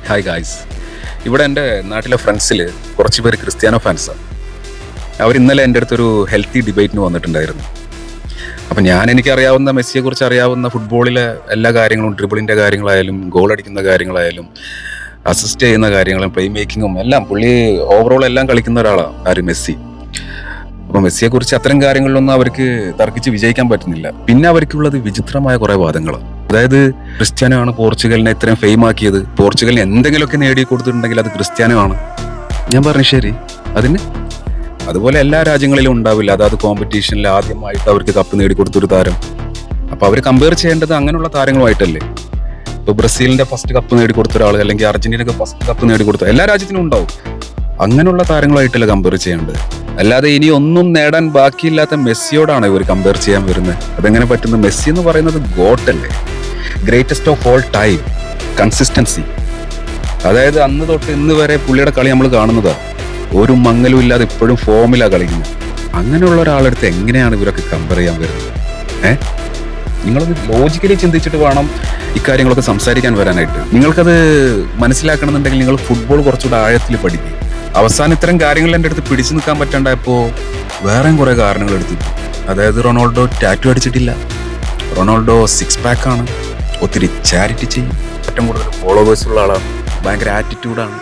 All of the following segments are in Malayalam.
Hi guys. ഇവിടെ എൻ്റെ നാട്ടിലെ ഫ്രണ്ട്സിൽ കുറച്ച് പേര് ക്രിസ്ത്യാനോ ഫാൻസാണ്. അവർ ഇന്നലെ എൻ്റെ അടുത്തൊരു ഹെൽത്തി ഡിബേറ്റിന് വന്നിട്ടുണ്ടായിരുന്നു. അപ്പം എനിക്കറിയാവുന്ന മെസ്സിയെക്കുറിച്ച് അറിയാവുന്ന ഫുട്ബോളിലെ എല്ലാ കാര്യങ്ങളും, ഡ്രിബിളിൻ്റെ കാര്യങ്ങളായാലും ഗോൾ അടിക്കുന്ന കാര്യങ്ങളായാലും അസിസ്റ്റ് ചെയ്യുന്ന കാര്യങ്ങളും പ്ലേ മേക്കിങ്ങും എല്ലാം പുള്ളി ഓവറോൾ എല്ലാം കളിക്കുന്ന ഒരാളാണ് ആര് മെസ്സി. അപ്പം മെസ്സിയെക്കുറിച്ച് അത്തരം കാര്യങ്ങളിലൊന്നും അവർക്ക് തർക്കിച്ച് വിജയിക്കാൻ പറ്റുന്നില്ല. പിന്നെ അവർക്കുള്ളത് വിചിത്രമായ കുറേ വാദങ്ങളാണ്. അതായത് ക്രിസ്ത്യാനോ ആണ് പോർച്ചുഗലിനെ ഇത്രയും ഫെയിം ആക്കിയത്, പോർച്ചുഗലിന് എന്തെങ്കിലുമൊക്കെ നേടി കൊടുത്തിട്ടുണ്ടെങ്കിൽ അത് ക്രിസ്ത്യാനോ ആണ്. ഞാൻ പറഞ്ഞു ശരി, അതിന് അതുപോലെ എല്ലാ രാജ്യങ്ങളിലും ഉണ്ടാവില്ല. അതായത് കോമ്പറ്റീഷനിൽ ആദ്യമായിട്ട് അവർക്ക് കപ്പ് നേടിക്കൊടുത്തൊരു താരം. അപ്പൊ അവർ കമ്പയർ ചെയ്യേണ്ടത് അങ്ങനെയുള്ള താരങ്ങളുമായിട്ടല്ലേ. ഇപ്പൊ ബ്രസീലിന്റെ ഫസ്റ്റ് കപ്പ് നേടിക്കൊടുത്ത ഒരാൾ, അല്ലെങ്കിൽ അർജന്റീനക്ക് ഫസ്റ്റ് കപ്പ് നേടിക്കൊടുത്ത, എല്ലാ രാജ്യത്തിനും ഉണ്ടാവും. അങ്ങനെയുള്ള താരങ്ങളായിട്ടല്ല കമ്പയർ ചെയ്യേണ്ടത്. അല്ലാതെ ഇനി ഒന്നും നേടാൻ ബാക്കിയില്ലാത്ത മെസ്സിയോടാണ് ഇവർ കമ്പയർ ചെയ്യാൻ വരുന്നത്. അതെങ്ങനെ പറ്റുന്നു? മെസ്സി എന്ന് പറയുന്നത് ഗോട്ടല്ലേ, greatest of all time. Consistency, അതായത് അന്ന് തൊട്ട് ഇന്ന് വരെ പുള്ളിയുടെ കളി നമ്മൾ കാണുന്നതാണ്. ഒരു മങ്ങലും ഇല്ലാതെ ഇപ്പോഴും ഫോമിലാണ് കളിക്കുന്നത്. അങ്ങനെയുള്ള ഒരാളെടുത്ത് എങ്ങനെയാണ് ഇവരൊക്കെ കമ്പയർ ചെയ്യാൻ വരുന്നത്? നിങ്ങളത് ലോജിക്കലി ചിന്തിച്ചിട്ട് വേണം ഇക്കാര്യങ്ങളൊക്കെ സംസാരിക്കാൻ വരാനായിട്ട്. നിങ്ങൾക്കത് മനസ്സിലാക്കണമെന്നുണ്ടെങ്കിൽ നിങ്ങൾ ഫുട്ബോൾ കുറച്ചുകൂടെ ആഴത്തിൽ പഠിക്കുക. അവസാനം ഇത്തരം കാര്യങ്ങളിൽ എൻ്റെ അടുത്ത് പിടിച്ചു നിൽക്കാൻ പറ്റാണ്ടായപ്പോൾ വേറെയും കുറേ കാരണങ്ങൾ എടുത്തു. അതായത് റൊണാൾഡോ ടാറ്റു അടിച്ചിട്ടില്ല, റൊണാൾഡോ സിക്സ് പാക്ക് ആണ്, ഒത്തിരി ചാരിറ്റി ചെയ്യും, ഏറ്റവും കൂടുതൽ ഫോളോവേഴ്സ് ഉള്ള ആളാണ്, ഭയങ്കര ആറ്റിറ്റ്യൂഡാണ്.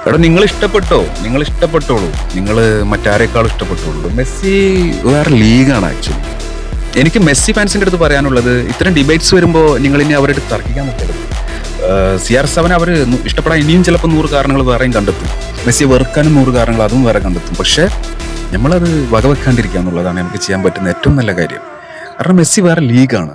എടാ, നിങ്ങൾ ഇഷ്ടപ്പെട്ടോളൂ, നിങ്ങൾ മറ്റാരേക്കാളും ഇഷ്ടപ്പെട്ടോളൂ. മെസ്സി വേറെ ലീഗാണ് ആക്ച്വലി. എനിക്ക് മെസ്സി ഫാൻസിൻ്റെ അടുത്ത് പറയാനുള്ളത്, ഇത്തരം ഡിബേറ്റ്സ് വരുമ്പോൾ നിങ്ങൾ ഇനി അവരുടെ അടുത്ത് തർക്കിക്കാൻ പറ്റരുത്. CR7 അവർ ഇഷ്ടപ്പെടാൻ ഇനിയും ചിലപ്പോൾ 100 കാരണങ്ങൾ വേറെയും കണ്ടെത്തും. മെസ്സിയെ വെറുക്കാനും 100 കാരണങ്ങൾ അതും വേറെ കണ്ടെത്തും. പക്ഷേ നമ്മളത് വകവെക്കാണ്ടിരിക്കുക എന്നുള്ളതാണ് നമുക്ക് ചെയ്യാൻ പറ്റുന്ന ഏറ്റവും നല്ല കാര്യം. കാരണം മെസ്സി വേറെ ലീഗാണ്.